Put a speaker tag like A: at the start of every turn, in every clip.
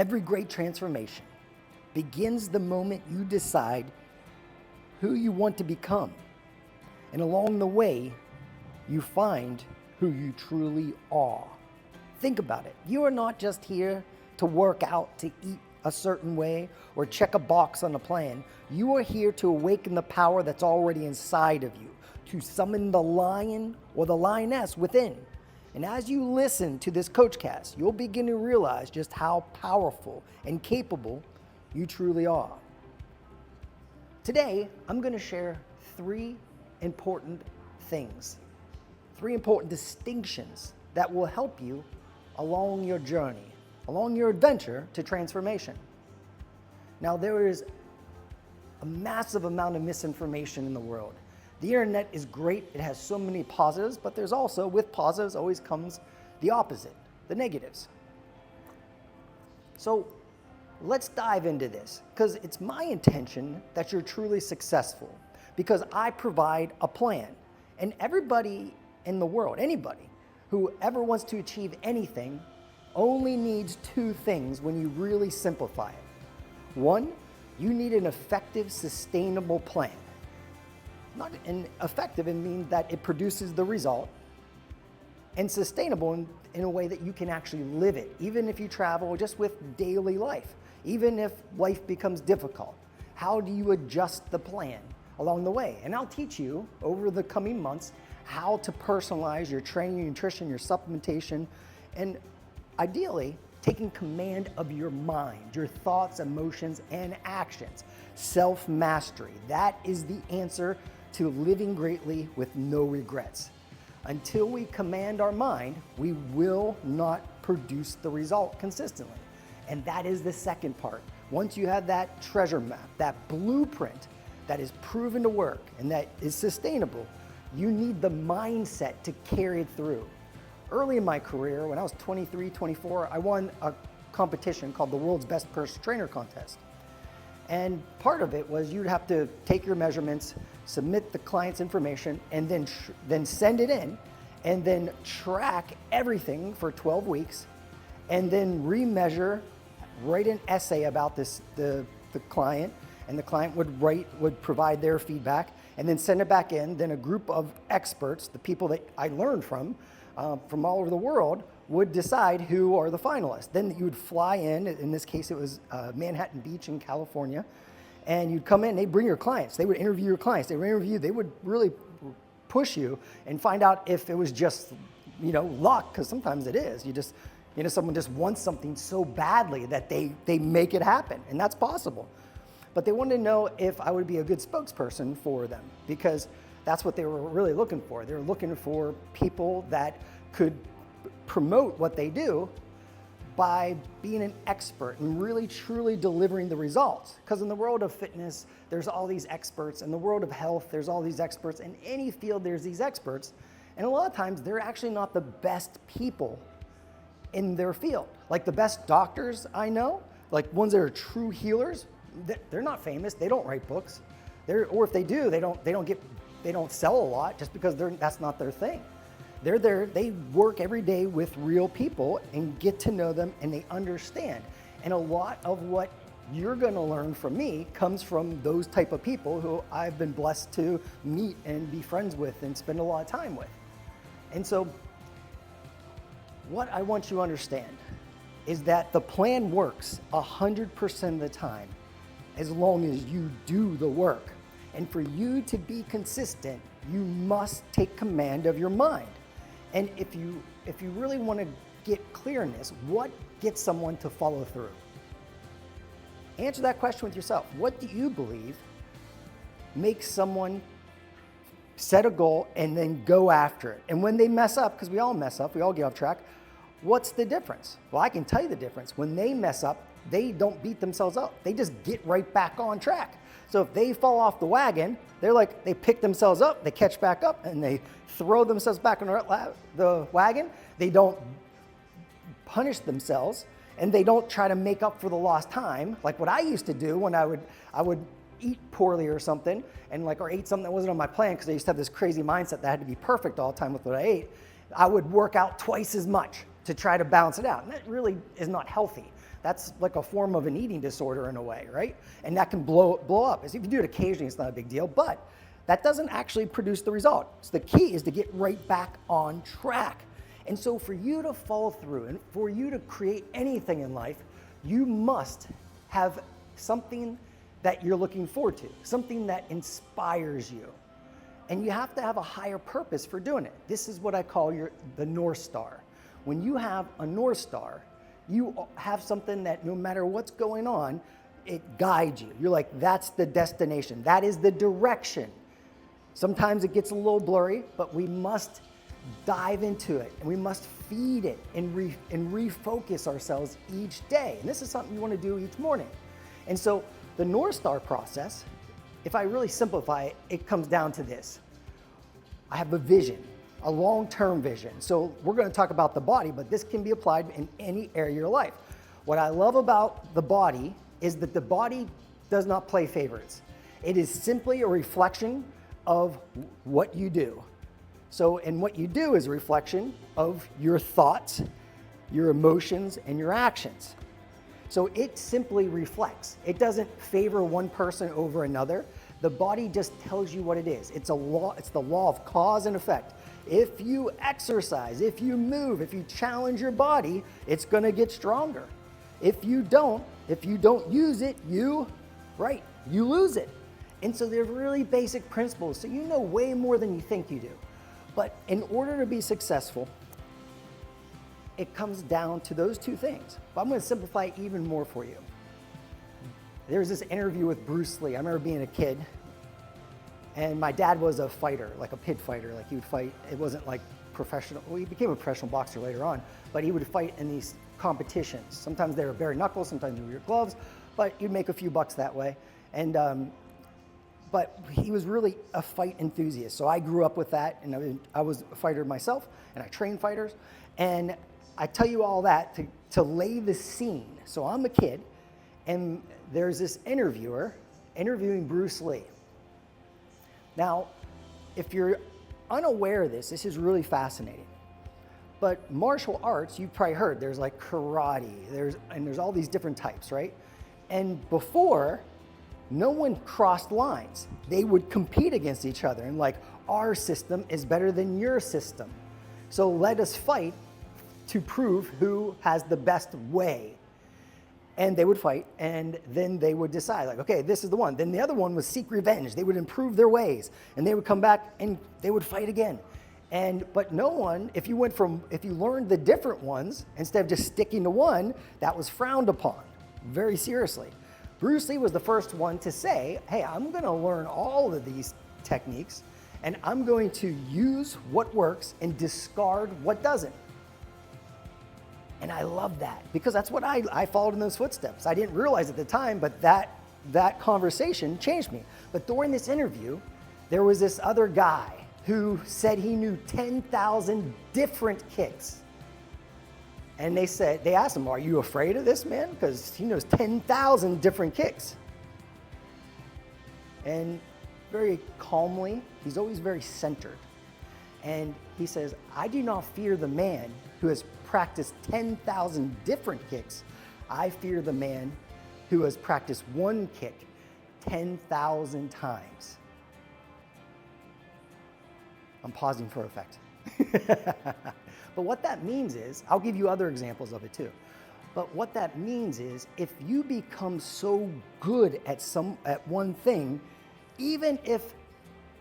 A: Every great transformation begins the moment you decide who you want to become. And along the way, you find who you truly are. Think about it. You are not just here to work out, to eat a certain way, or check a box on a plan. You are here to awaken the power that's already inside of you, to summon the lion or the lioness within. And as you listen to this Coachcast, you'll begin to realize just how powerful and capable you truly are. Today, I'm going to share three important things, three important distinctions that will help you along your journey, along your adventure to transformation. Now, there is a massive amount of misinformation in the world. The internet is great. It has so many positives, but there's also, with positives, always comes the opposite, the negatives. So let's dive into this, because it's my intention that you're truly successful, because I provide a plan. And everybody in the world, anybody who ever wants to achieve anything, only needs two things when you really simplify it. One, you need an effective, sustainable plan. Not an effective, it means that it produces the result, and sustainable in a way that you can actually live it, even if you travel just with daily life, even if life becomes difficult. How do you adjust the plan along the way? And I'll teach you over the coming months how to personalize your training, your nutrition, your supplementation, and ideally, taking command of your mind, your thoughts, emotions, and actions. Self-mastery, that is the answer to living greatly with no regrets. Until we command our mind, we will not produce the result consistently. And that is the second part. Once you have that treasure map, that blueprint that is proven to work and that is sustainable, you need the mindset to carry it through. Early in my career, when I was 23, 24, I won a competition called the World's Best Personal Trainer Contest. And part of it was you'd have to take your measurements, submit the client's information, and then send it in, and then track everything for 12 weeks, and then remeasure, write an essay about the client, and the client would provide their feedback, and then send it back in. Then a group of experts, the people that I learned from all over the world, would decide who are the finalists. Then you would fly in this case it was Manhattan Beach in California, and you'd come in and they'd bring your clients. They would interview your clients. They would really push you and find out if it was just, luck, because sometimes it is. Someone just wants something so badly that they make it happen, and that's possible. But they wanted to know if I would be a good spokesperson for them, because that's what they were really looking for. They were looking for people that could promote what they do by being an expert and really truly delivering the results. Because in the world of fitness, there's all these experts. In the world of health, there's all these experts. In any field, there's these experts. And a lot of times, they're actually not the best people in their field. Like the best doctors I know, like ones that are true healers, they're not famous. They don't write books. Or if they do, they don't sell a lot just because that's not their thing. They're there, they work every day with real people and get to know them, and they understand. And a lot of what you're gonna learn from me comes from those type of people who I've been blessed to meet and be friends with and spend a lot of time with. And so what I want you to understand is that the plan works 100% of the time as long as you do the work. And for you to be consistent, you must take command of your mind. And if you really want to get clear in this, what gets someone to follow through? Answer that question with yourself. What do you believe makes someone set a goal and then go after it? And when they mess up, because we all mess up, we all get off track, what's the difference? Well, I can tell you the difference. When they mess up, they don't beat themselves up. They just get right back on track. So if they fall off the wagon, they pick themselves up, they catch back up, and they throw themselves back on the wagon. They don't punish themselves, and they don't try to make up for the lost time, like what I used to do when I would eat poorly or something, or ate something that wasn't on my plan, because I used to have this crazy mindset that I had to be perfect all the time with what I ate. I would work out twice as much to try to balance it out. And that really is not healthy. That's like a form of an eating disorder in a way, right? And that can blow up. As if you do it occasionally, it's not a big deal, but that doesn't actually produce the result. So the key is to get right back on track. And so for you to follow through and for you to create anything in life, you must have something that you're looking forward to, something that inspires you. And you have to have a higher purpose for doing it. This is what I call the North Star. When you have a North Star, you have something that no matter what's going on, it guides you. You're like, that's the destination. That is the direction. Sometimes it gets a little blurry, but we must dive into it and we must feed it and refocus ourselves each day. And this is something you want to do each morning. And so the North Star process, if I really simplify it, it comes down to this. I have a vision, a long-term vision. So we're going to talk about the body, but this can be applied in any area of your life. What I love about the body is that the body does not play favorites. It is simply a reflection of what you do. So, and what you do is a reflection of your thoughts, your emotions, and your actions. So it simply reflects. It doesn't favor one person over another. The body just tells you what it is. It's a law. It's the law of cause and effect. If you exercise, if you move, if you challenge your body, it's going to get stronger. If you don't use it, you lose it. And so they're really basic principles. So you know way more than you think you do. But in order to be successful, it comes down to those two things. But I'm going to simplify it even more for you. There was this interview with Bruce Lee. I remember being a kid, and my dad was a fighter, like a pit fighter. Like he would fight. It wasn't like professional. Well, he became a professional boxer later on, but he would fight in these competitions. Sometimes they were bare knuckles, sometimes they were your gloves, but you'd make a few bucks that way. And but he was really a fight enthusiast. So I grew up with that, and I was a fighter myself, and I trained fighters. And I tell you all that to lay the scene. So I'm a kid, and there's this interviewer interviewing Bruce Lee. Now, if you're unaware of this is really fascinating. But martial arts, you've probably heard, there's like karate, there's all these different types, right? And before, no one crossed lines. They would compete against each other and like, our system is better than your system. So let us fight to prove who has the best way. And they would fight, and then they would decide, like, okay, this is the one. Then the other one was seek revenge. They would improve their ways, and they would come back and they would fight again. But no one, if you learned the different ones, instead of just sticking to one, that was frowned upon very seriously. Bruce Lee was the first one to say, hey, I'm going to learn all of these techniques, and I'm going to use what works and discard what doesn't. And I love that because that's what I followed in those footsteps. I didn't realize at the time, but that conversation changed me. But during this interview, there was this other guy who said he knew 10,000 different kicks. And they asked him, are you afraid of this man? Because he knows 10,000 different kicks. And very calmly, he's always very centered. And he says, I do not fear the man who has practiced 10,000 different kicks. I fear the man who has practiced one kick 10,000 times. I'm pausing for effect. But what that means is, I'll give you other examples of it too. But what that means is, if you become so good at one thing, even if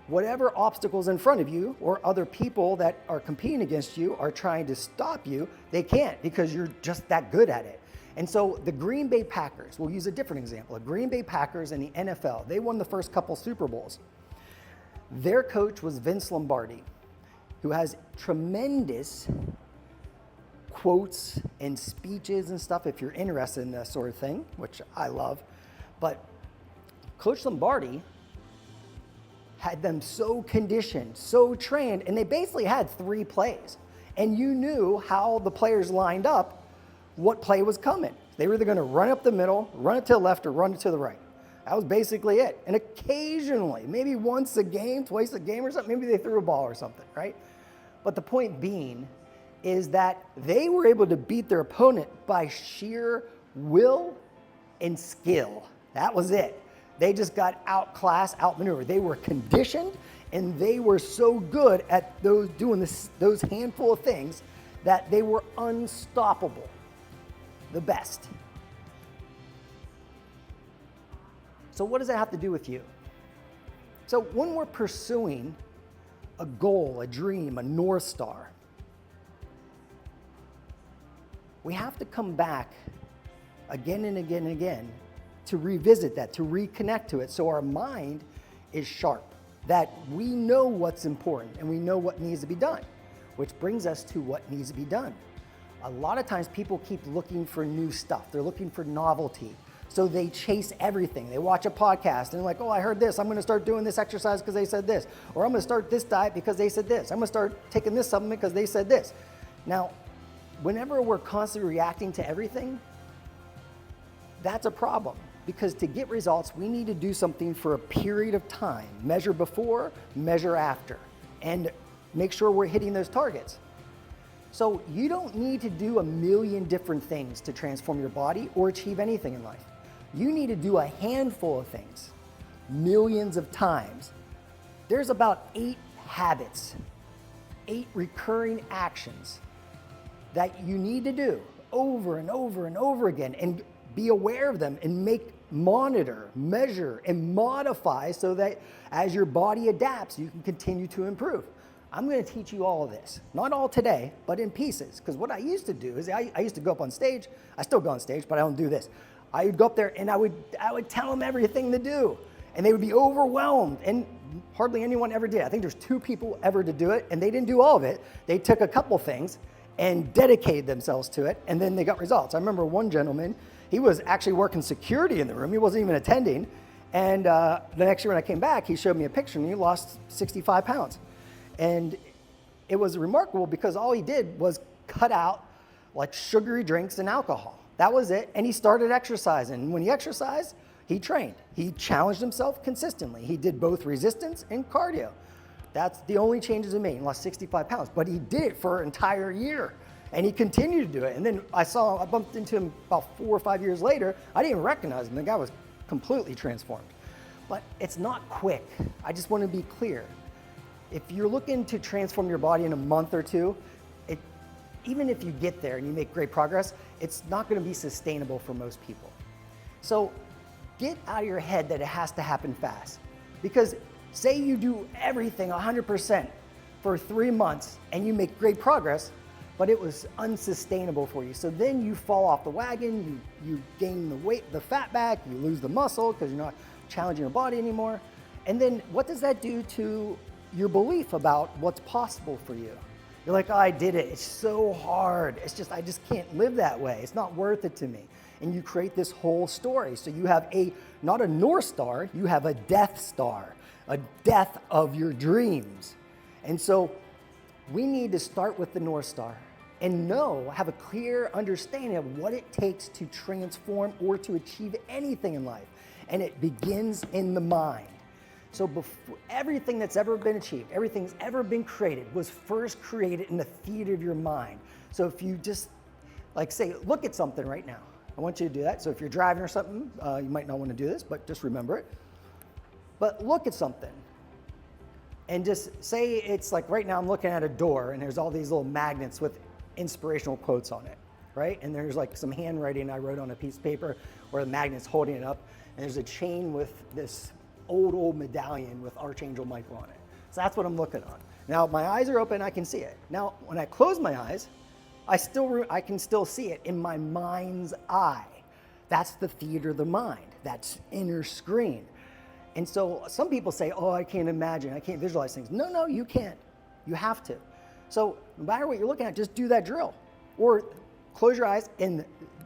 A: whatever obstacles in front of you or other people that are competing against you are trying to stop you, they can't because you're just that good at it. And so the Green Bay Packers, we'll use a different example. The Green Bay Packers in the NFL, they won the first couple Super Bowls. Their coach was Vince Lombardi, who has tremendous quotes and speeches and stuff if you're interested in that sort of thing, which I love. But Coach Lombardi had them so conditioned, so trained, and they basically had 3 plays. And you knew how the players lined up, what play was coming. They were either going to run up the middle, run it to the left, or run it to the right. That was basically it. And occasionally, maybe once a game, twice a game or something, maybe they threw a ball or something, right? But the point being is that they were able to beat their opponent by sheer will and skill. That was it. They just got outclassed, outmaneuvered. They were conditioned, and they were so good at those handful of things that they were unstoppable. The best. So what does that have to do with you? So when we're pursuing a goal, a dream, a North Star, we have to come back again and again and again to revisit that, to reconnect to it, so our mind is sharp, that we know what's important and we know what needs to be done, which brings us to what needs to be done. A lot of times people keep looking for new stuff. They're looking for novelty. So they chase everything. They watch a podcast and they're like, oh, I heard this. I'm going to start doing this exercise because they said this. Or I'm going to start this diet because they said this. I'm going to start taking this supplement because they said this. Now, whenever we're constantly reacting to everything, that's a problem. Because to get results, we need to do something for a period of time. Measure before, measure after, and make sure we're hitting those targets. So you don't need to do a million different things to transform your body or achieve anything in life. You need to do a handful of things, millions of times. There's about 8 habits, 8 recurring actions that you need to do over and over and over again, and be aware of them and monitor, measure, and modify so that as your body adapts, you can continue to improve. I'm going to teach you all of this. Not all today, but in pieces. Because what I used to do is I used to go up on stage. I still go on stage, but I don't do this. I would go up there and I would tell them everything to do. And they would be overwhelmed. And hardly anyone ever did. I think there's 2 people ever to do it, and they didn't do all of it. They took a couple things and dedicated themselves to it, and then they got results. I remember one gentleman, he was actually working security in the room. He wasn't even attending. And the next year when I came back, he showed me a picture and he lost 65 pounds. And it was remarkable because all he did was cut out like sugary drinks and alcohol. That was it. And he started exercising. And when he exercised, he trained. He challenged himself consistently. He did both resistance and cardio. That's the only changes he made. He lost 65 pounds, but he did it for an entire year. And he continued to do it. And then I bumped into him about 4 or 5 years later. I didn't even recognize him. The guy was completely transformed. But it's not quick. I just want to be clear. If you're looking to transform your body in a month or 2, even if you get there and you make great progress, it's not going to be sustainable for most people. So get out of your head that it has to happen fast. Because say you do everything 100% for 3 months and you make great progress, but it was unsustainable for you. So then you fall off the wagon, you gain the weight, the fat back, you lose the muscle because you're not challenging your body anymore. And then what does that do to your belief about what's possible for you? You're like, oh, I did it. It's so hard. I just can't live that way. It's not worth it to me. And you create this whole story. So you have not a North Star, you have a Death Star, a death of your dreams. And so we need to start with the North Star and have a clear understanding of what it takes to transform or to achieve anything in life. And it begins in the mind. So before everything that's ever been achieved, everything that's ever been created was first created in the theater of your mind. So if you just say, look at something right now, I want you to do that. So if you're driving or something, you might not want to do this, but just remember it. But look at something and just say it's like right now I'm looking at a door and there's all these little magnets with inspirational quotes on it, right? And there's like some handwriting I wrote on a piece of paper where the magnet's holding it up, and there's a chain with this old medallion with Archangel Michael on it. So that's what I'm looking on. Now my eyes are open, I can see it. Now when I close my eyes, I can still see it in my mind's eye. That's the theater of the mind. That's inner screen. And so some people say, oh, I can't imagine, I can't visualize things. No, you can't. You have to. So no matter what you're looking at, just do that drill. Or close your eyes and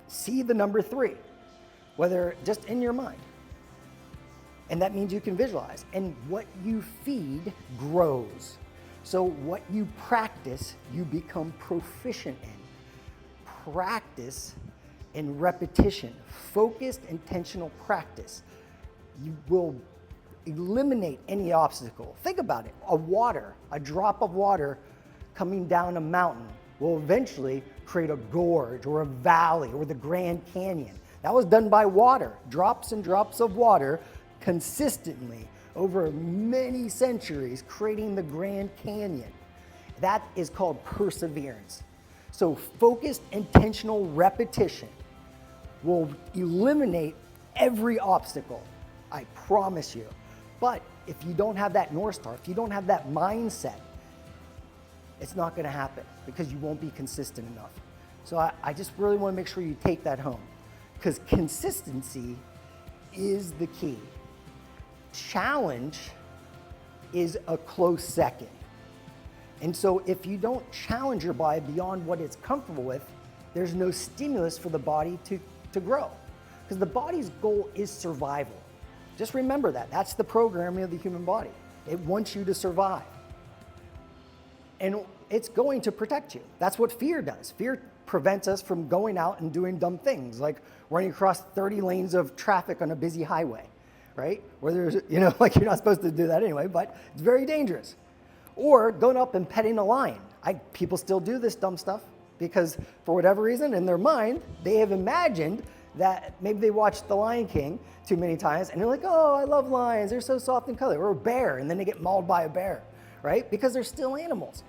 A: see the number 3, whether just in your mind. And that means you can visualize. And what you feed grows. So what you practice, you become proficient in. Practice and repetition, focused, intentional practice. You will eliminate any obstacle. Think about it, a drop of water coming down a mountain will eventually create a gorge or a valley or the Grand Canyon. That was done by water, drops and drops of water consistently over many centuries, creating the Grand Canyon. That is called perseverance. So focused, intentional repetition will eliminate every obstacle, I promise you. But if you don't have that North Star, if you don't have that mindset, it's not going to happen because you won't be consistent enough. So I just really want to make sure you take that home, because consistency is the key. Challenge is a close second. And so if you don't challenge your body beyond what it's comfortable with, there's no stimulus for the body to grow. Because the body's goal is survival. Just remember that. That's the programming of the human body. It wants you to survive. And it's going to protect you. That's what fear does. Fear prevents us from going out and doing dumb things, like running across 30 lanes of traffic on a busy highway, right? Where there's, like you're not supposed to do that anyway, but it's very dangerous. Or going up and petting a lion. People still do this dumb stuff because for whatever reason in their mind, they have imagined that maybe they watched The Lion King too many times and they're like, oh, I love lions, they're so soft and cuddly. Or a bear, and then they get mauled by a bear, right? Because they're still animals.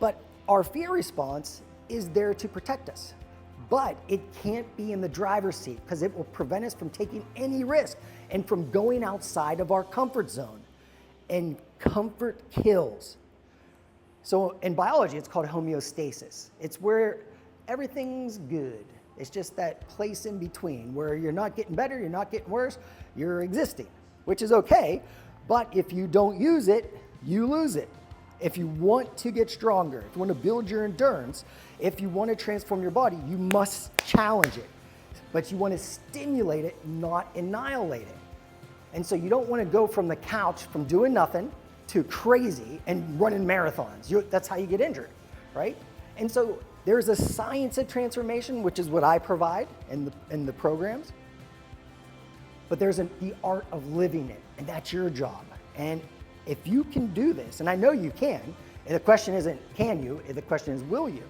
A: But our fear response is there to protect us. But it can't be in the driver's seat because it will prevent us from taking any risk and from going outside of our comfort zone. And comfort kills. So in biology, it's called homeostasis. It's where everything's good. It's just that place in between where you're not getting better, you're not getting worse, you're existing, which is okay. But if you don't use it, you lose it. If you want to get stronger, if you want to build your endurance, if you want to transform your body, you must challenge it. But you want to stimulate it, not annihilate it. And so you don't want to go from the couch, from doing nothing, to crazy and running marathons. That's how you get injured, right? And so there's a science of transformation, which is what I provide in the programs. But there's the art of living it, and that's your job. And if you can do this, and I know you can, and the question isn't can you, the question is will you?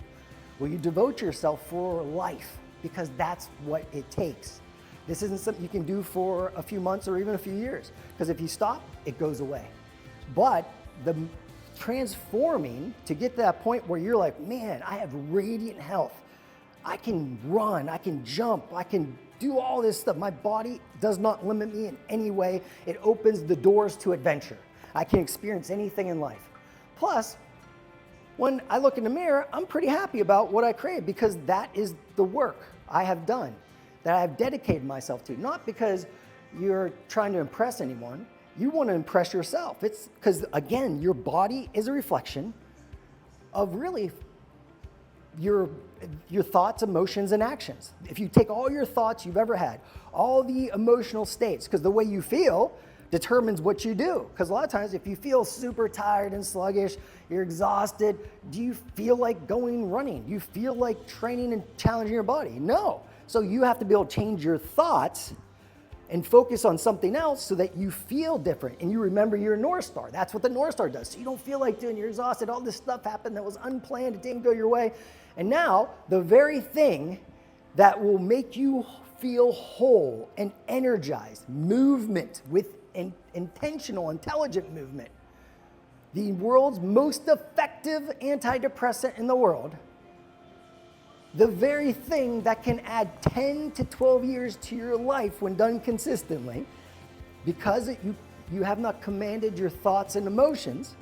A: Will you devote yourself for life? Because that's what it takes. This isn't something you can do for a few months or even a few years, because if you stop, it goes away. But the transforming to get to that point where you're like, man, I have radiant health. I can run, I can jump, I can do all this stuff. My body does not limit me in any way. It opens the doors to adventure. I can experience anything in life. Plus, when I look in the mirror, I'm pretty happy about what I created because that is the work I have done, that I have dedicated myself to. Not because you're trying to impress anyone. You want to impress yourself. It's because, again, your body is a reflection of really your thoughts, emotions, and actions. If you take all your thoughts you've ever had, all the emotional states, because the way you feel determines what you do. Because a lot of times if you feel super tired and sluggish, you're exhausted, do you feel like going running? Do you feel like training and challenging your body? No. So you have to be able to change your thoughts and focus on something else so that you feel different and you remember your North Star. That's what the North Star does. So you don't feel like doing, you're exhausted, all this stuff happened that was unplanned, it didn't go your way. And now the very thing that will make you feel whole and energized, movement with intentional, intelligent movement, the world's most effective antidepressant in the world, the very thing that can add 10 to 12 years to your life when done consistently, because you have not commanded your thoughts and emotions,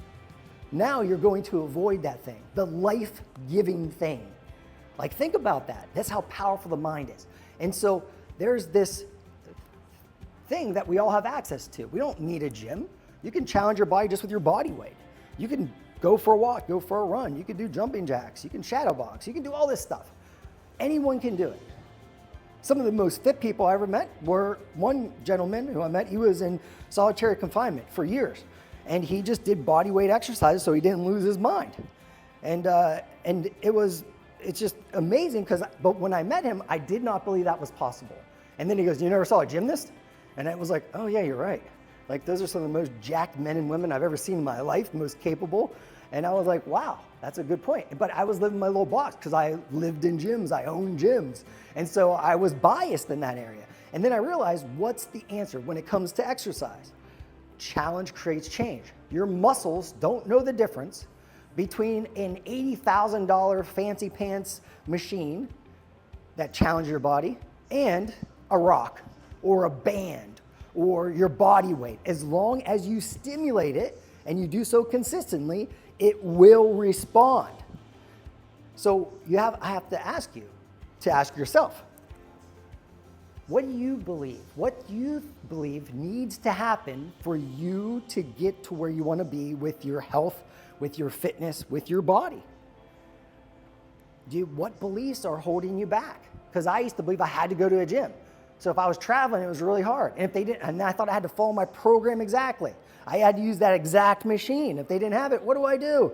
A: now you're going to avoid that thing, the life-giving thing. Like, think about that. That's how powerful the mind is. And so there's this thing that we all have access to. We don't need a gym. You can challenge your body just with your body weight. You can go for a walk, go for a run. You can do jumping jacks. You can shadow box. You can do all this stuff. Anyone can do it. Some of the most fit people I ever met were one gentleman who I met. He was in solitary confinement for years, and he just did body weight exercises so he didn't lose his mind. And it's just amazing but when I met him, I did not believe that was possible. And then he goes, "You never saw a gymnast?" And it was like, oh yeah, you're right. Like, those are some of the most jacked men and women I've ever seen in my life, most capable. And I was like, wow, that's a good point. But I was living my little box because I lived in gyms, I owned gyms. And so I was biased in that area. And then I realized, what's the answer when it comes to exercise? Challenge creates change. Your muscles don't know the difference between an $80,000 fancy pants machine that challenges your body and a rock or a band or your body weight. As long as you stimulate it and you do so consistently, it will respond. So I have to ask you to ask yourself, what do you believe? What do you believe needs to happen for you to get to where you want to be with your health, with your fitness, with your body? What beliefs are holding you back? Because I used to believe I had to go to a gym. So if I was traveling, it was really hard. And if they didn't, and I thought I had to follow my program exactly. I had to use that exact machine. If they didn't have it, what do I do?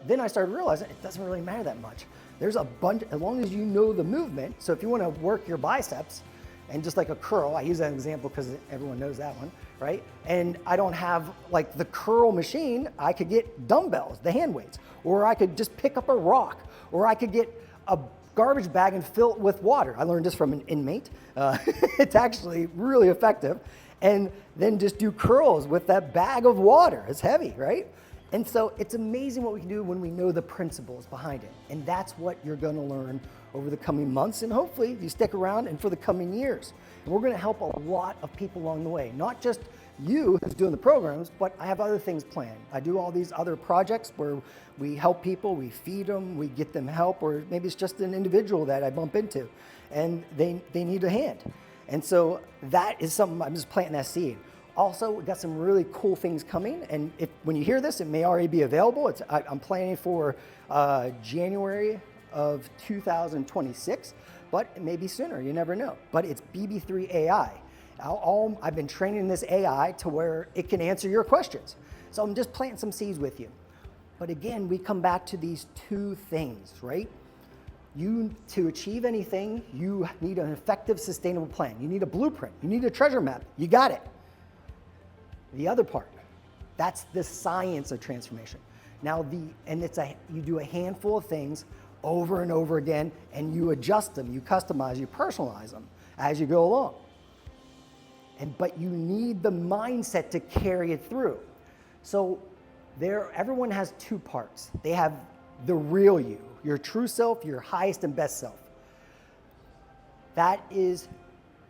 A: Then I started realizing it doesn't really matter that much. There's a bunch, as long as you know the movement. So if you want to work your biceps, and just like a curl, I use that example because everyone knows that one, right? And I don't have like the curl machine, I could get dumbbells, the hand weights, or I could just pick up a rock, or I could get a garbage bag and fill it with water. I learned this from an inmate. It's actually really effective. And then just do curls with that bag of water. It's heavy, right? And so it's amazing what we can do when we know the principles behind it. And that's what you're gonna learn over the coming months, and hopefully you stick around and for the coming years. And we're gonna help a lot of people along the way, not just you who's doing the programs, but I have other things planned. I do all these other projects where we help people, we feed them, we get them help, or maybe it's just an individual that I bump into and they need a hand. And so that is something, I'm just planting that seed. Also, we've got some really cool things coming, and when you hear this, it may already be available. I'm planning for January of 2026, but it may be sooner, you never know. But it's BB3 AI. I've been training this AI to where it can answer your questions. So I'm just planting some seeds with you. But again, we come back to these two things, right? To achieve anything, you need an effective, sustainable plan. You need a blueprint. You need a treasure map. You got it. The other part, that's the science of transformation. Now, you do a handful of things over and over again, and you adjust them, you customize, you personalize them as you go along. But you need the mindset to carry it through. So everyone has two parts. They have the real you, your true self, your highest and best self. That is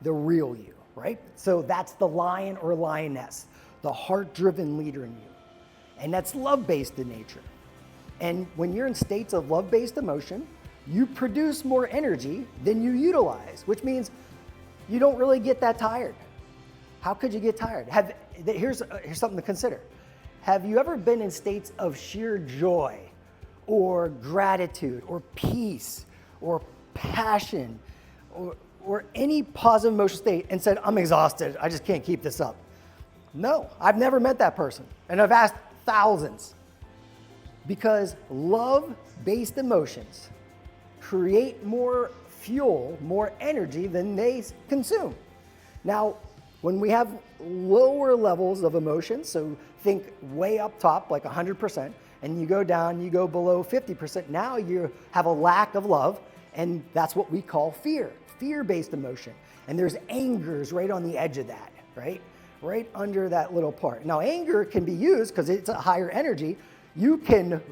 A: the real you, right? So that's the lion or lioness, the heart-driven leader in you. And that's love-based in nature. And when you're in states of love-based emotion, you produce more energy than you utilize, which means you don't really get that tired. How could you get tired? Here's something to consider. Have you ever been in states of sheer joy or gratitude or peace or passion or any positive emotional state and said, I'm exhausted, I just can't keep this up? No, I've never met that person. And I've asked thousands. Because love-based emotions create more fuel, more energy than they consume. Now, when we have lower levels of emotions, so think way up top, like 100%, and you go down, you go below 50%, now you have a lack of love, and that's what we call fear, fear-based emotion. And there's angers right on the edge of that, right? Right under that little part. Now, anger can be used because it's a higher energy. You can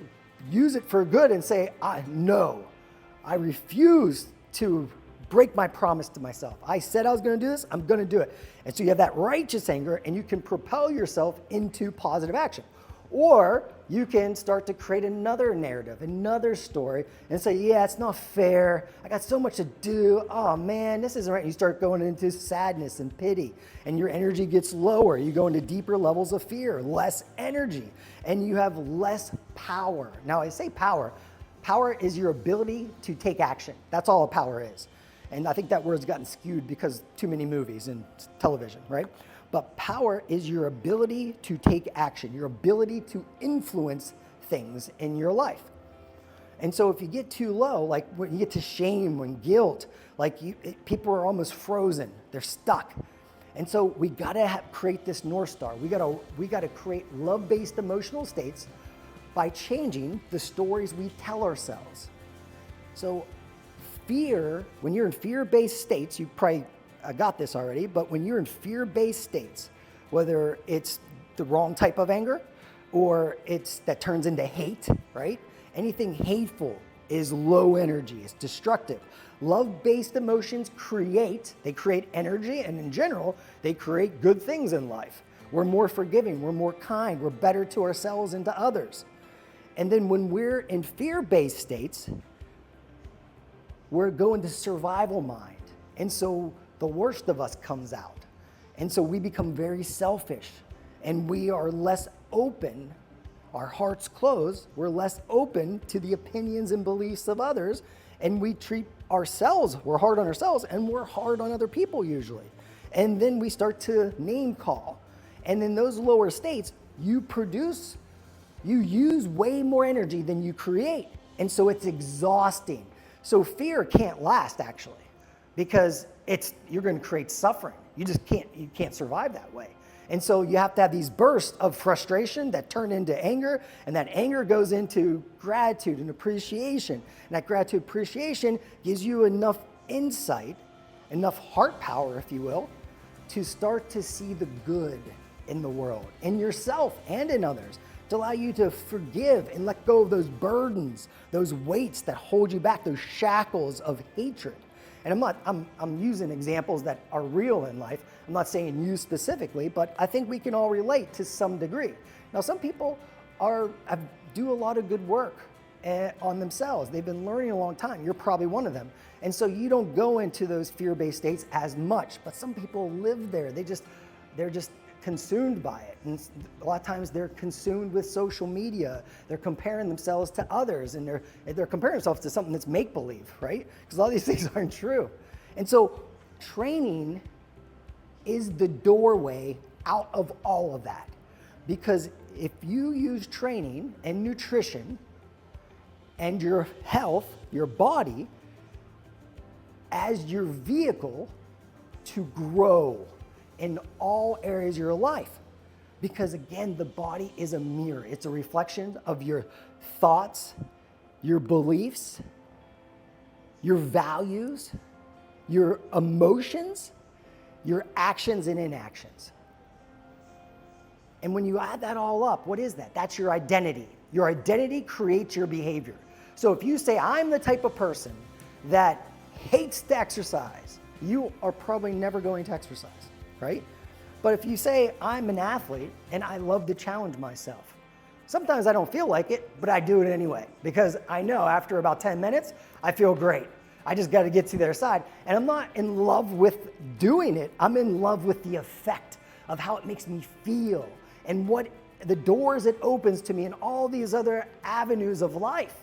A: use it for good and say, no, I refuse to break my promise to myself. I said I was going to do this, I'm going to do it. And so you have that righteous anger, and you can propel yourself into positive action. Or you can start to create another narrative, another story, and say, yeah, it's not fair. I got so much to do. Oh man, this isn't right. And you start going into sadness and pity, and your energy gets lower. You go into deeper levels of fear, less energy, and you have less power. Now, I say power. Power is your ability to take action. That's all a power is. And I think that word's gotten skewed because too many movies and television, right? But power is your ability to take action, your ability to influence things in your life. And so if you get too low, like when you get to shame and guilt, people are almost frozen, they're stuck. And so we gotta create this North Star. We gotta create love-based emotional states by changing the stories we tell ourselves. So fear, when you're in fear-based states, you probably got this already, but when you're in fear-based states, whether it's the wrong type of anger or it's that turns into hate, right? Anything hateful is low energy, it's destructive. Love-based emotions create energy, and in general, they create good things in life. We're more forgiving, we're more kind, we're better to ourselves and to others. And then when we're in fear-based states, we're going to survival mind. And so the worst of us comes out. And so we become very selfish and we are less open, our hearts closed, we're less open to the opinions and beliefs of others, and we treat ourselves, we're hard on ourselves and we're hard on other people usually. And then we start to name call. And in those lower states, you use way more energy than you create. And so it's exhausting. So fear can't last actually, because you're going to create suffering. You can't survive that way. And so you have to have these bursts of frustration that turn into anger, and that anger goes into gratitude and appreciation. And that gratitude appreciation gives you enough insight, enough heart power, if you will, to start to see the good in the world, in yourself and in others, to allow you to forgive and let go of those burdens, those weights that hold you back, those shackles of hatred. And I'm using examples that are real in life. I'm not saying you specifically, but I think we can all relate to some degree. Now, some people do a lot of good work on themselves. They've been learning a long time. You're probably one of them. And so you don't go into those fear-based states as much, but some people live there. They're just consumed by it. And a lot of times they're consumed with social media. They're comparing themselves to others, and they're comparing themselves to something that's make-believe, right? Because a lot of these things aren't true. And so training is the doorway out of all of that. Because if you use training and nutrition and your health, your body, as your vehicle to grow in all areas of your life. Because again, the body is a mirror. It's a reflection of your thoughts, your beliefs, your values, your emotions, your actions and inactions. And when you add that all up, what is that? That's your identity. Your identity creates your behavior. So if you say, I'm the type of person that hates to exercise, you are probably never going to exercise, right? But if you say, I'm an athlete and I love to challenge myself, sometimes I don't feel like it, but I do it anyway, because I know after about 10 minutes, I feel great. I just got to get to the other side. And I'm not in love with doing it. I'm in love with the effect of how it makes me feel and what the doors it opens to me in all these other avenues of life.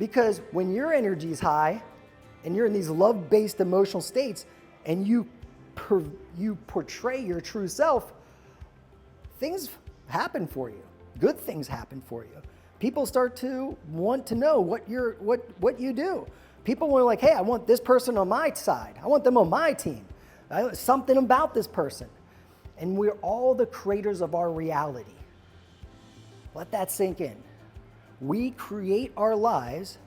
A: Because when your energy is high and you're in these love-based emotional states and you portray your true self, things happen for you. Good things happen for you. People start to want to know what you do. People were like, hey, I want this person on my side. I want them on my team. Something about this person. And we're all the creators of our reality. Let that sink in. We create our lives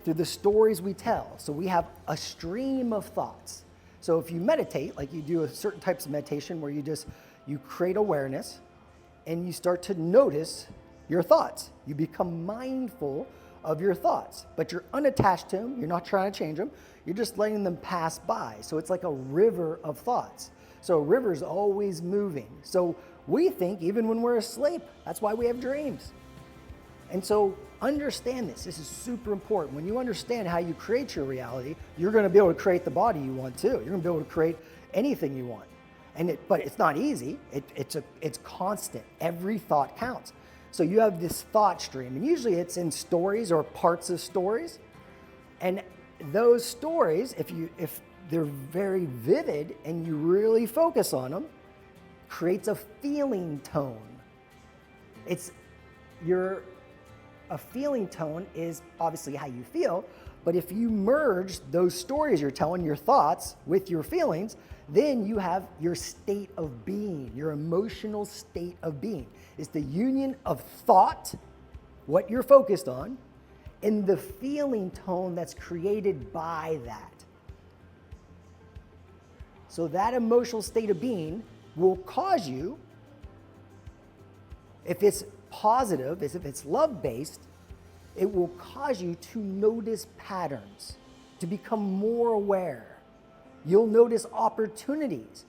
A: through the stories we tell. So we have a stream of thoughts. So if you meditate, like you do certain types of meditation where you create awareness and you start to notice your thoughts. You become mindful of your thoughts, but you're unattached to them. You're not trying to change them. You're just letting them pass by. So it's like a river of thoughts. So a river's always moving. So we think even when we're asleep, that's why we have dreams. And so understand this. This is super important. When you understand how you create your reality, you're going to be able to create the body you want too. You're going to be able to create anything you want. But it's not easy. It's constant. Every thought counts. So you have this thought stream, and usually it's in stories or parts of stories. And those stories, if they're very vivid and you really focus on them, creates a feeling tone. It's your a feeling tone is obviously how you feel, but if you merge those stories you're telling, your thoughts, with your feelings, then you have your state of being, your emotional state of being. It's the union of thought, what you're focused on, and the feeling tone that's created by that. So that emotional state of being will cause you, if it's positive, if it's love-based, it will cause you to notice patterns, to become more aware. You'll notice opportunities.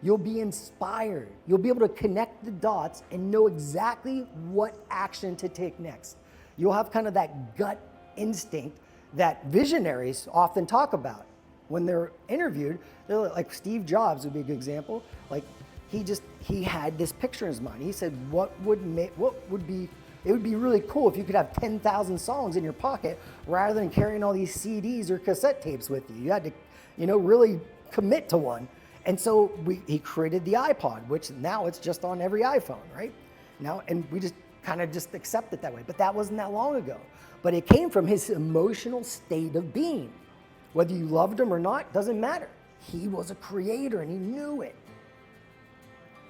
A: You'll be inspired. You'll be able to connect the dots and know exactly what action to take next. You'll have kind of that gut instinct that visionaries often talk about. When they're interviewed, they're like Steve Jobs would be a good example. Like he had this picture in his mind. He said, it would be really cool if you could have 10,000 songs in your pocket rather than carrying all these CDs or cassette tapes with you. You had to, really commit to one. And so he created the iPod, which now it's just on every iPhone, right? Now, and we just kind of just accept it that way. But that wasn't that long ago. But it came from his emotional state of being. Whether you loved him or not, doesn't matter. He was a creator and he knew it.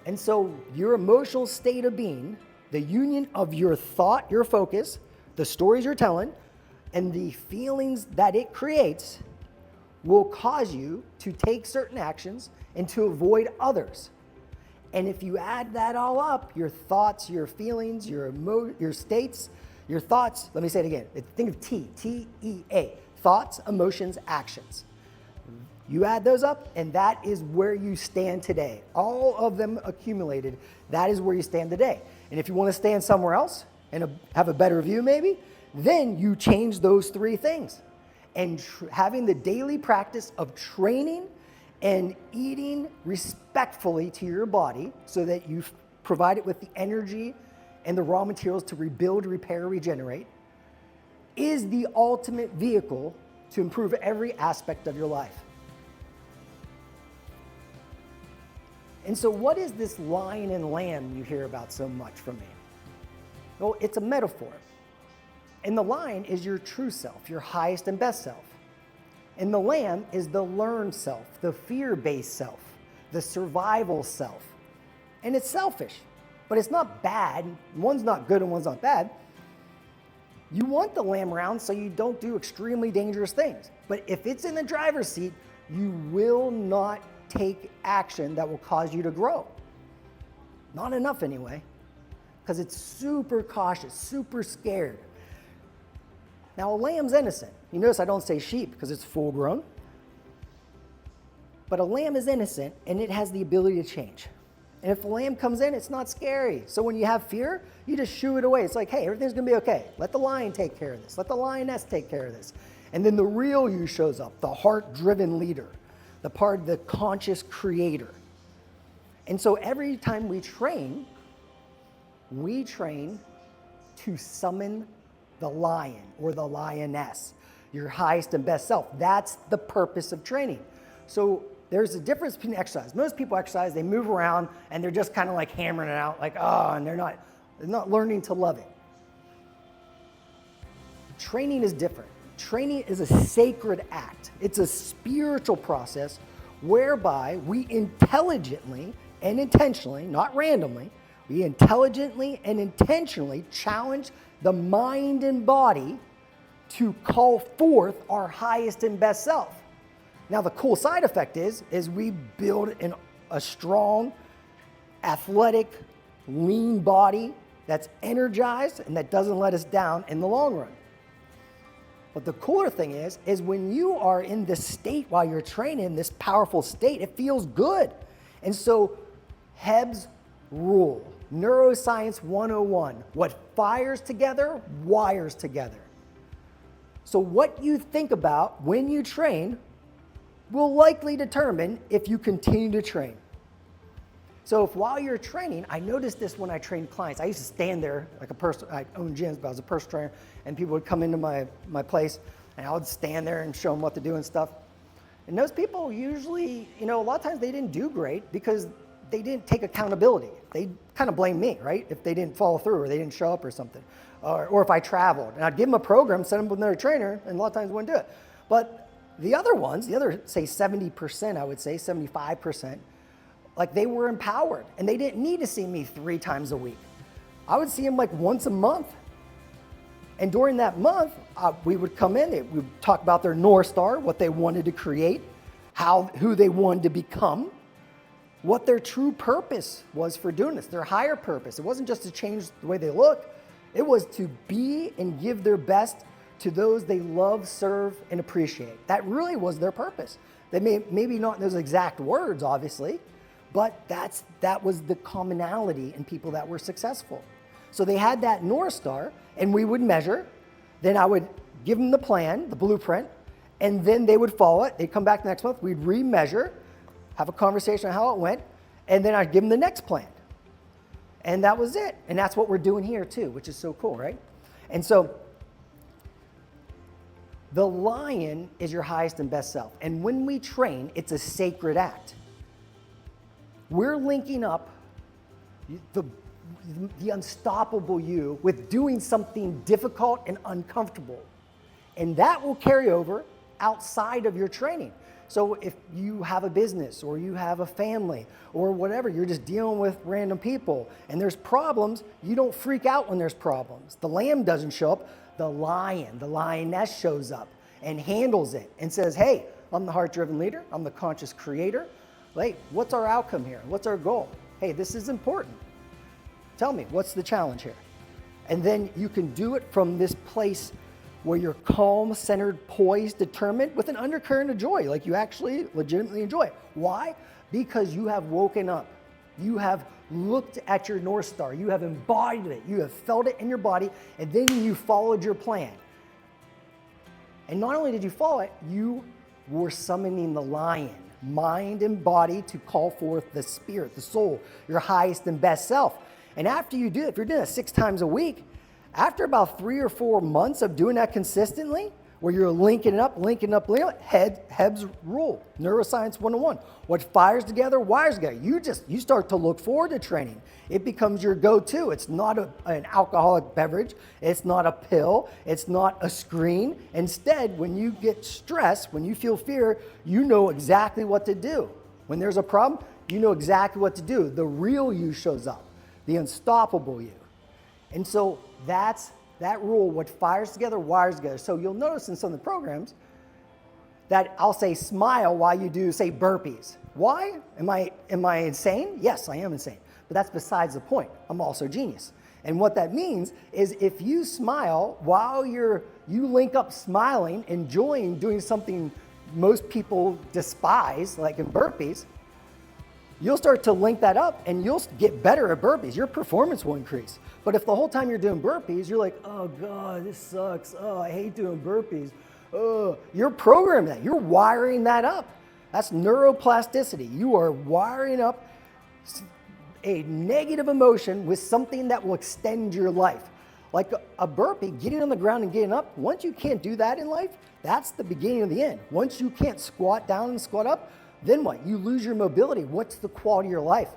A: And so your emotional state of being, the union of your thought, your focus, the stories you're telling, and the feelings that it creates will cause you to take certain actions and to avoid others. And if you add that all up, your thoughts, your feelings, your states, your thoughts, let me say it again. Think of T-E-A, thoughts, emotions, actions. You add those up, and that is where you stand today. All of them accumulated, that is where you stand today. And if you want to stand somewhere else and have a better view maybe, then you change those three things. And having the daily practice of training and eating respectfully to your body so that you provide it with the energy and the raw materials to rebuild, repair, regenerate is the ultimate vehicle to improve every aspect of your life. And so what is this lion and lamb you hear about so much from me? Well, it's a metaphor. And the lion is your true self, your highest and best self. And the lamb is the learned self, the fear-based self, the survival self. And it's selfish, but it's not bad. One's not good and one's not bad. You want the lamb around so you don't do extremely dangerous things. But if it's in the driver's seat, you will not take action that will cause you to grow. Not enough anyway, because it's super cautious, super scared. Now, a lamb's innocent. You notice I don't say sheep because it's full grown. But a lamb is innocent and it has the ability to change. And if a lamb comes in, it's not scary. So when you have fear, you just shoo it away. It's like, hey, everything's going to be okay. Let the lion take care of this. Let the lioness take care of this. And then the real you shows up, the heart-driven leader, the part of the conscious creator. And so every time we train to summon the lion or the lioness, your highest and best self. That's the purpose of training. So there's a difference between exercise. Most people exercise, they move around and they're just kind of like hammering it out, like, and they're not learning to love it. Training is different. Training is a sacred act. It's a spiritual process whereby we intelligently and intentionally, not randomly, we intelligently and intentionally challenge the mind and body to call forth our highest and best self. Now, the cool side effect is we build a strong, athletic, lean body that's energized and that doesn't let us down in the long run. But the cooler thing is when you are in this state while you're training, this powerful state, it feels good. And so Hebb's rule, Neuroscience 101, what fires together, wires together. So what you think about when you train will likely determine if you continue to train. So if while you're training, I noticed this when I trained clients. I used to stand there like a person, I owned gyms, but I was a personal trainer, and people would come into my place, and I would stand there and show them what to do and stuff. And those people usually, a lot of times they didn't do great because they didn't take accountability. They kind of blame me, right? If they didn't follow through or they didn't show up or something. Or if I traveled. And I'd give them a program, send them with another trainer, and a lot of times wouldn't do it. But the other ones, say 70%, I would say, 75%, like they were empowered. And they didn't need to see me 3 times a week. I would see them like once a month. And during that month, we would come in, we would talk about their North Star, what they wanted to create, who they wanted to become, what their true purpose was for doing this, their higher purpose. It wasn't just to change the way they look. It was to be and give their best to those they love, serve, and appreciate. That really was their purpose. They maybe not in those exact words, obviously, but that was the commonality in people that were successful. So they had that North Star, and we would measure. Then I would give them the plan, the blueprint, and then they would follow it. They'd come back next month. We'd remeasure, have a conversation on how it went, and then I'd give them the next plan. And that was it. And that's what we're doing here too, which is so cool, right? And so the lion is your highest and best self. And when we train, it's a sacred act. We're linking up the unstoppable you with doing something difficult and uncomfortable. And that will carry over outside of your training. So if you have a business or you have a family or whatever, you're just dealing with random people and there's problems, you don't freak out when there's problems. The lamb doesn't show up, the lioness shows up and handles it and says, hey, I'm the heart-driven leader, I'm the conscious creator. Hey, what's our outcome here? What's our goal? Hey, this is important. Tell me, what's the challenge here? And then you can do it from this place where you're calm, centered, poised, determined, with an undercurrent of joy, like you actually legitimately enjoy it. Why? Because you have woken up. You have looked at your North Star. You have embodied it. You have felt it in your body, and then you followed your plan. And not only did you follow it, you were summoning the lion, mind and body, to call forth the spirit, the soul, your highest and best self. And after you do it, if you're doing it 6 times a week, after about 3 or 4 months of doing that consistently, where you're linking up, Heb's rule, neuroscience 101. What fires together, wires together. You start to look forward to training. It becomes your go-to. It's not an alcoholic beverage. It's not a pill. It's not a screen. Instead, when you get stressed, when you feel fear, you know exactly what to do. When there's a problem, you know exactly what to do. The real you shows up, the unstoppable you. And so that's that rule, what fires together, wires together. So you'll notice in some of the programs that I'll say smile while you do, say, burpees. Why? Am I insane? Yes, I am insane. But that's besides the point. I'm also a genius. And what that means is if you smile while you link up smiling, enjoying doing something most people despise, like in burpees, you'll start to link that up and you'll get better at burpees. Your performance will increase. But if the whole time you're doing burpees, you're like, oh God, this sucks. Oh, I hate doing burpees. Oh, you're programming that. You're wiring that up. That's neuroplasticity. You are wiring up a negative emotion with something that will extend your life. Like a burpee, getting on the ground and getting up, once you can't do that in life, that's the beginning of the end. Once you can't squat down and squat up, then what? You lose your mobility. What's the quality of your life?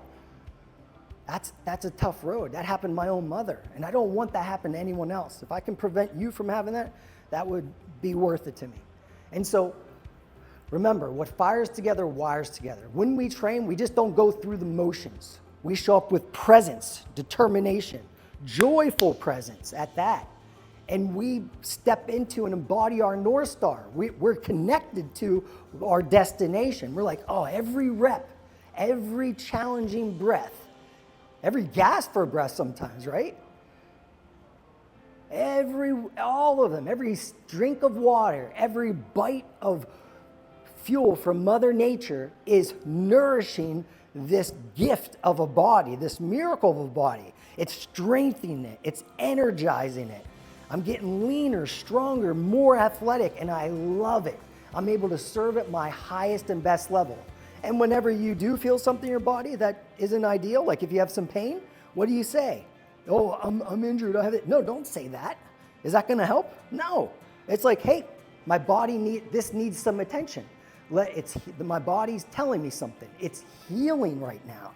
A: That's a tough road. That happened to my own mother, and I don't want that to happen to anyone else. If I can prevent you from having that, that would be worth it to me. And so, remember, what fires together, wires together. When we train, we just don't go through the motions. We show up with presence, determination, joyful presence at that. And we step into and embody our North Star. We're connected to our destination. We're like, oh, every rep, every challenging breath, every gasp for breath sometimes, right? All of them, every drink of water, every bite of fuel from Mother Nature is nourishing this gift of a body, this miracle of a body. It's strengthening it, it's energizing it. I'm getting leaner, stronger, more athletic, and I love it. I'm able to serve at my highest and best level. And whenever you do feel something in your body that isn't ideal, like if you have some pain, what do you say? Oh, I'm injured, I have it. No, don't say that. Is that gonna help? No. It's like, hey, my body needs some attention. My body's telling me something. It's healing right now.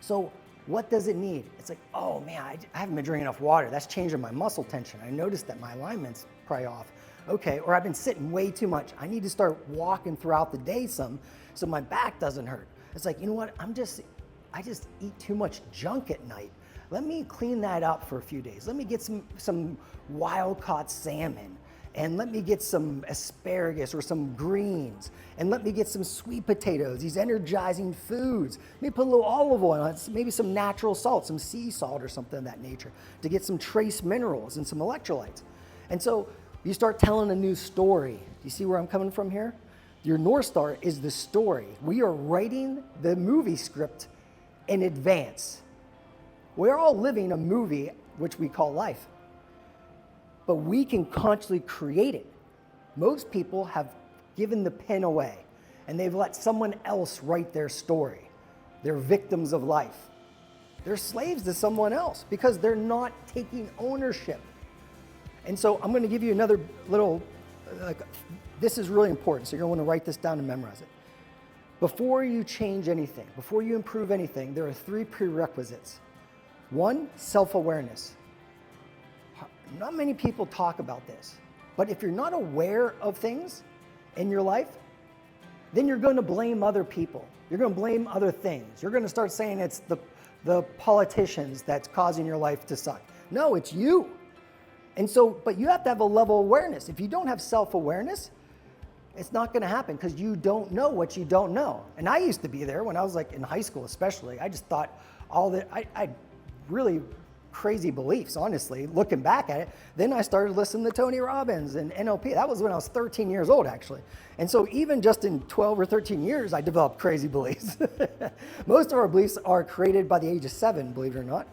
A: So what does it need? It's like, oh man, I haven't been drinking enough water. That's changing my muscle tension. I noticed that my alignment's probably off. Okay, or I've been sitting way too much. I need to start walking throughout the day some so my back doesn't hurt. It's like, you know what, I just eat too much junk at night. Let me clean that up for a few days. Let me get some wild caught salmon, and let me get some asparagus or some greens, and let me get some sweet potatoes, these energizing foods. Let me put a little olive oil on it, maybe some natural salt, some sea salt or something of that nature to get some trace minerals and some electrolytes. And so you start telling a new story. Do you see where I'm coming from here? Your North Star is the story. We are writing the movie script in advance. We're all living a movie which we call life, but we can consciously create it. Most people have given the pen away and they've let someone else write their story. They're victims of life. They're slaves to someone else because they're not taking ownership. And so I'm going to give you another little, this is really important, so you're going to want to write this down and memorize it. Before you change anything, before you improve anything, there are 3 prerequisites. 1, self-awareness. Not many people talk about this, but if you're not aware of things in your life, then you're going to blame other people. You're going to blame other things. You're going to start saying it's the politicians that's causing your life to suck. No, it's you. And so, but you have to have a level of awareness. If you don't have self-awareness, it's not going to happen because you don't know what you don't know. And I used to be there when I was like in high school, especially. I just thought I really crazy beliefs, honestly, looking back at it. Then I started listening to Tony Robbins and NLP. That was when I was 13 years old, actually. And so even just in 12 or 13 years, I developed crazy beliefs. Most of our beliefs are created by the age of 7, believe it or not.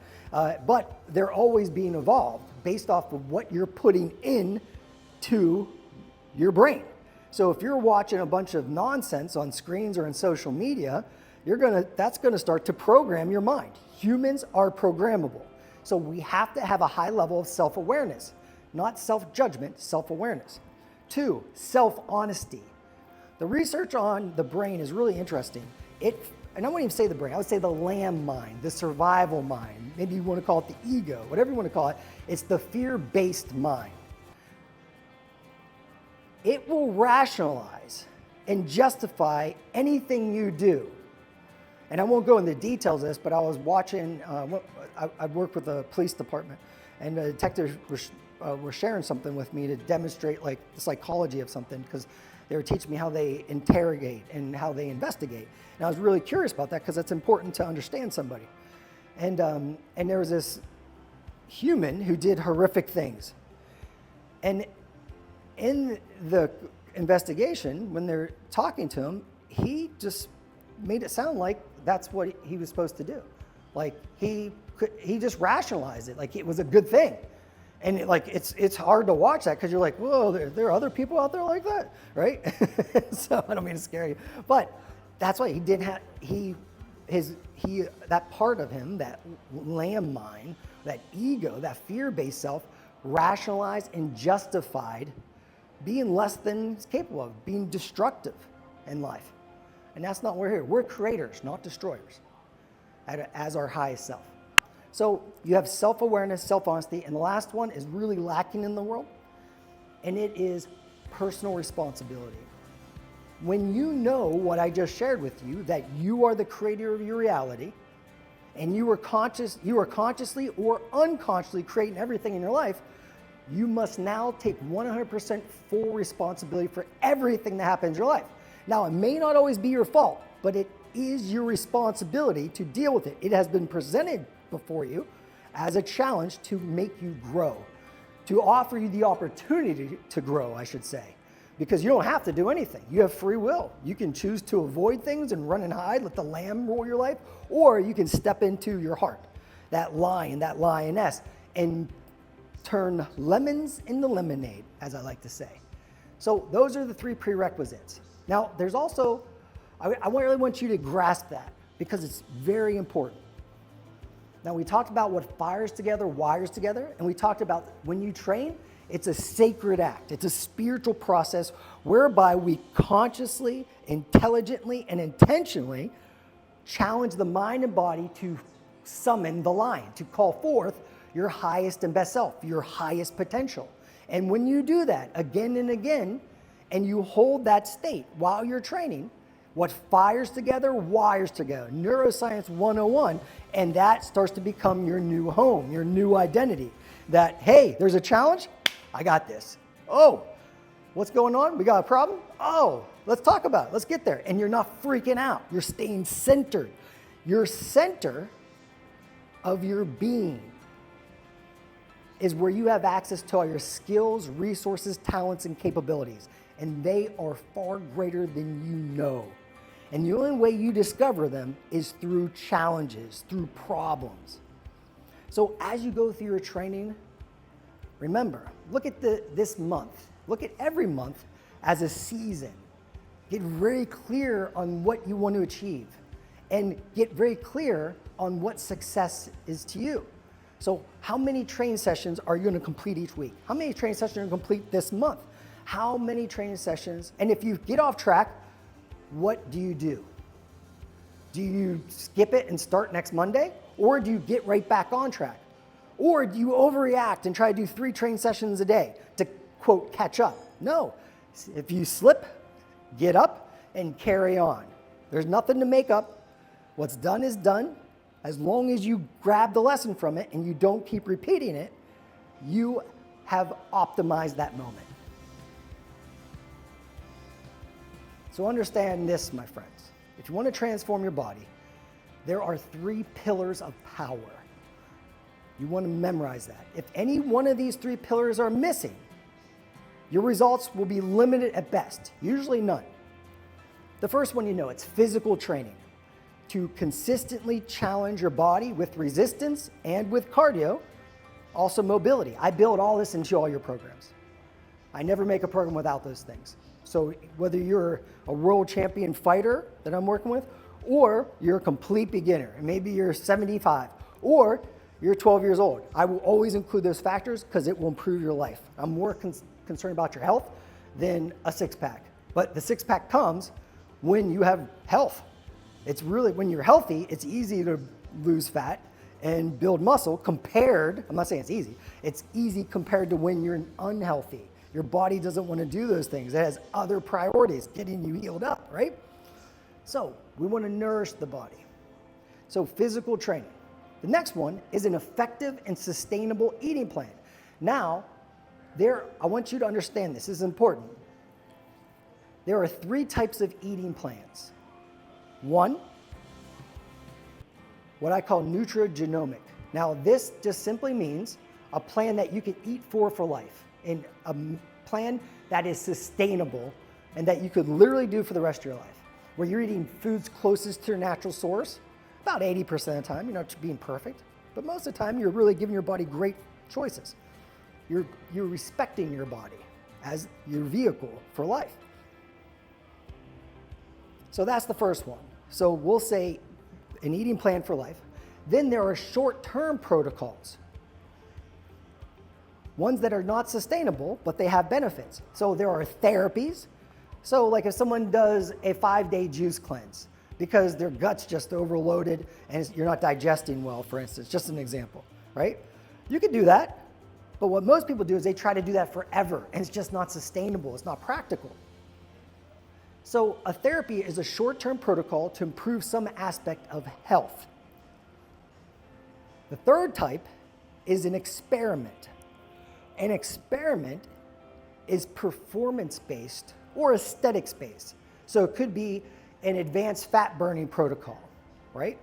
A: But they're always being evolved based off of what you're putting in to your brain. So if you're watching a bunch of nonsense on screens or in social media, that's gonna start to program your mind. Humans are programmable. So we have to have a high level of self-awareness, not self-judgment, self-awareness. 2, self-honesty. The research on the brain is really interesting. And I won't even say the brain, I would say the lamb mind, the survival mind. Maybe you want to call it the ego, whatever you want to call it. It's the fear-based mind. It will rationalize and justify anything you do. And I won't go into details of this, but I was watching, I worked with the police department, and the detectives were sharing something with me to demonstrate like the psychology of something, because they were teaching me how they interrogate and how they investigate. And I was really curious about that because it's important to understand somebody. And there was this human who did horrific things. And in the investigation, when they're talking to him, he just made it sound like that's what he was supposed to do. Like he just rationalized it like it was a good thing. And it's hard to watch that because you're like, whoa, there are other people out there like that, right? So I don't mean to scare you, but that's why he didn't have that part of him, that lamb mind, that ego, that fear-based self, rationalized and justified being less than he's capable of, being destructive in life. And that's not what we're here. We're creators, not destroyers, as our highest self. So you have self-awareness, self-honesty, and the last one is really lacking in the world, and it is personal responsibility. When you know what I just shared with you, that you are the creator of your reality, and you are consciously or unconsciously creating everything in your life, you must now take 100% full responsibility for everything that happens in your life. Now, it may not always be your fault, but it is your responsibility to deal with it. It has been presented before you as a challenge to make you grow, to offer you the opportunity to grow, I should say, because you don't have to do anything. You have free will. You can choose to avoid things and run and hide, let the lamb rule your life, or you can step into your heart, that lion, that lioness, and turn lemons into lemonade, as I like to say. So those are the 3 prerequisites. Now, there's also, I really want you to grasp that because it's very important. Now, we talked about what fires together, wires together, and we talked about when you train, it's a sacred act. It's a spiritual process whereby we consciously, intelligently, and intentionally challenge the mind and body to summon the lion, to call forth your highest and best self, your highest potential. And when you do that again and again, and you hold that state while you're training, what fires together, wires together. Neuroscience 101, and that starts to become your new home, your new identity. That, hey, there's a challenge, I got this. Oh, what's going on? We got a problem? Oh, let's talk about it. Let's get there. And you're not freaking out. You're staying centered. Your center of your being is where you have access to all your skills, resources, talents, and capabilities. And they are far greater than you know. And the only way you discover them is through challenges, through problems. So as you go through your training, remember, look at this month. Look at every month as a season. Get very clear on what you want to achieve and get very clear on what success is to you. So how many training sessions are you going to complete each week? How many training sessions are you going to complete this month? How many training sessions? And if you get off track, what do you do? Do you skip it and start next Monday? Or do you get right back on track? Or do you overreact and try to do 3 training sessions a day to, quote, catch up? No. If you slip, get up and carry on. There's nothing to make up. What's done is done. As long as you grab the lesson from it and you don't keep repeating it, you have optimized that moment. So understand this, my friends. If you want to transform your body, there are 3 pillars of power. You want to memorize that. If any one of these 3 pillars are missing, your results will be limited at best, usually none. The first one, it's physical training. To consistently challenge your body with resistance and with cardio, also mobility. I build all this into all your programs. I never make a program without those things. So whether you're a world champion fighter that I'm working with, or you're a complete beginner, and maybe you're 75, or you're 12 years old, I will always include those factors because it will improve your life. I'm more concerned about your health than a 6-pack. But the 6-pack comes when you have health. It's really, when you're healthy, it's easy to lose fat and build muscle compared, I'm not saying it's easy compared to when you're unhealthy. Your body doesn't want to do those things. It has other priorities, getting you healed up, right? So we want to nourish the body. So physical training. The next one is an effective and sustainable eating plan. Now, I want you to understand this is important. There are 3 types of eating plans. 1, what I call nutrigenomic. Now, this just simply means a plan that you can eat for life, and a plan that is sustainable and that you could literally do for the rest of your life, where you're eating foods closest to your natural source, about 80% of the time. You're not being perfect, but most of the time you're really giving your body great choices. You're respecting your body as your vehicle for life. So that's the first one. So we'll say an eating plan for life. Then there are short-term protocols. Ones that are not sustainable, but they have benefits. So there are therapies. So like if someone does a 5-day juice cleanse because their gut's just overloaded and you're not digesting well, for instance, just an example, right? You could do that. But what most people do is they try to do that forever, and it's just not sustainable. It's not practical. So a therapy is a short-term protocol to improve some aspect of health. The third type is an experiment. An experiment is performance-based or aesthetics-based. So it could be an advanced fat-burning protocol, right?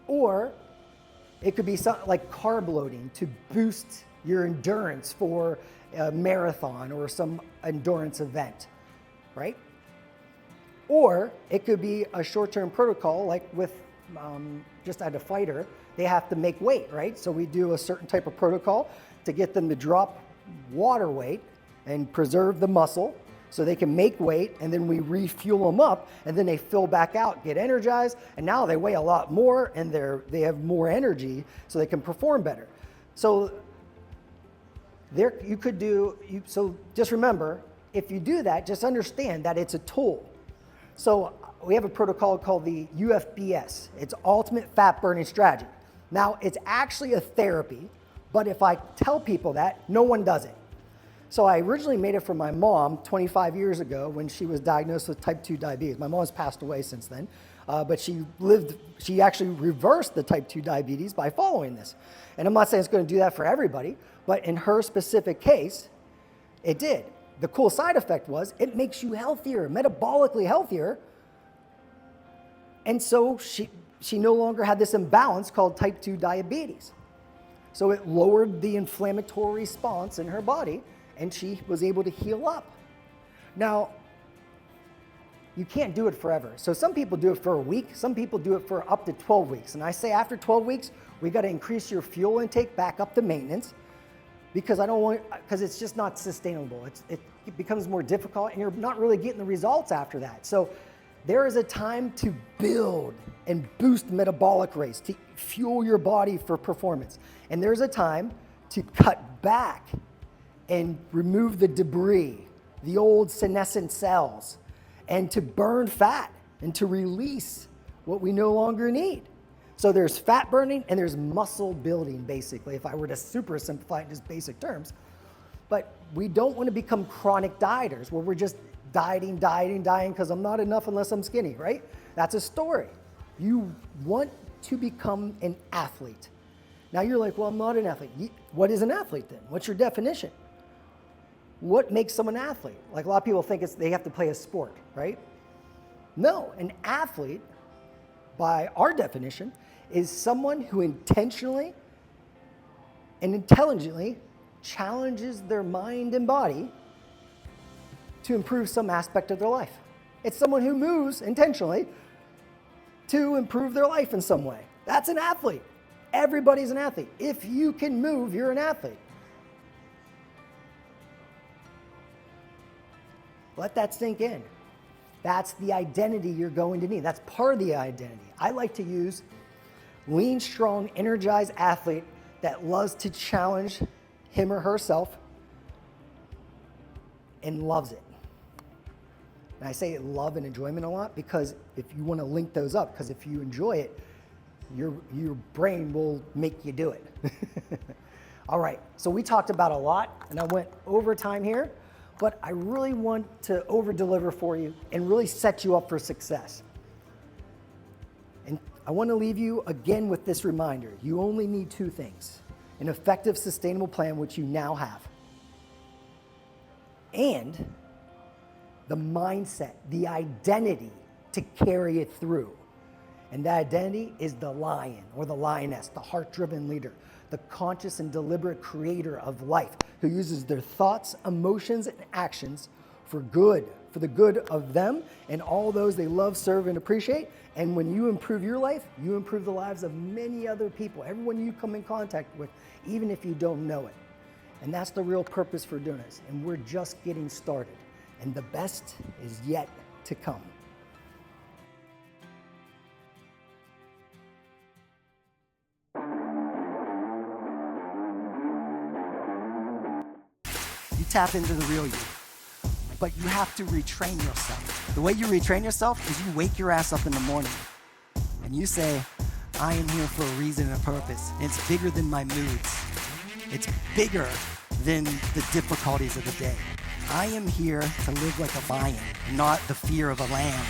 A: Or it could be something like carb loading to boost your endurance for a marathon or some endurance event, right? Or it could be a short-term protocol, like with just at a fighter, they have to make weight, right? So we do a certain type of protocol to get them to drop water weight and preserve the muscle so they can make weight, and then we refuel them up, and then they fill back out, get energized, and now they weigh a lot more and they have more energy so they can perform better. So so just remember, if you do that, just understand that it's a tool. So we have a protocol called the UFBS. It's Ultimate Fat Burning Strategy. Now, it's actually a therapy, but if I tell people that, no one does it. So I originally made it for my mom 25 years ago when she was diagnosed with type 2 diabetes. My mom has passed away since then, but she actually reversed the type 2 diabetes by following this. And I'm not saying it's going to do that for everybody, but in her specific case, it did. The cool side effect was it makes you healthier, metabolically healthier. And so she no longer had this imbalance called type 2 diabetes. So it lowered the inflammatory response in her body, and she was able to heal up. Now, you can't do it forever. So some people do it for a week, some people do it for up to 12 weeks. And I say after 12 weeks, we got to increase your fuel intake back up to maintenance, because because it's just not sustainable. It becomes more difficult, and you're not really getting the results after that. So there is a time to build and boost metabolic rates, to fuel your body for performance. And there's a time to cut back and remove the debris, the old senescent cells, and to burn fat and to release what we no longer need. So there's fat burning and there's muscle building, basically, if I were to super simplify it in just basic terms. But we don't want to become chronic dieters where we're just dieting because I'm not enough unless I'm skinny, right? That's a story. You want to become an athlete. Now you're like, well, I'm not an athlete. What is an athlete then? What's your definition? What makes someone an athlete? Like a lot of people think they have to play a sport, right? No, an athlete, by our definition, is someone who intentionally and intelligently challenges their mind and body to improve some aspect of their life. It's someone who moves intentionally to improve their life in some way. That's an athlete. Everybody's an athlete. If you can move, you're an athlete. Let that sink in. That's the identity you're going to need. That's part of the identity. I like to use lean, strong, energized athlete that loves to challenge him or herself and loves it. And I say love and enjoyment a lot because if you want to link those up, because if you enjoy it, your brain will make you do it. All right, so we talked about a lot, and I went over time here, but I really want to over-deliver for you and really set you up for success. And I want to leave you again with this reminder. You only need two things: an effective, sustainable plan, which you now have, and the mindset, the identity to carry it through. And that identity is the lion or the lioness, the heart-driven leader, the conscious and deliberate creator of life, who uses their thoughts, emotions, and actions for good, for the good of them and all those they love, serve, and appreciate. And when you improve your life, you improve the lives of many other people, everyone you come in contact with, even if you don't know it. And that's the real purpose for doing this. And we're just getting started. And the best is yet to come. You tap into the real you, but you have to retrain yourself. The way you retrain yourself is you wake your ass up in the morning and you say, I am here for a reason and a purpose. And it's bigger than my moods. It's bigger than the difficulties of the day. I am here to live like a lion, not the fear of a lamb.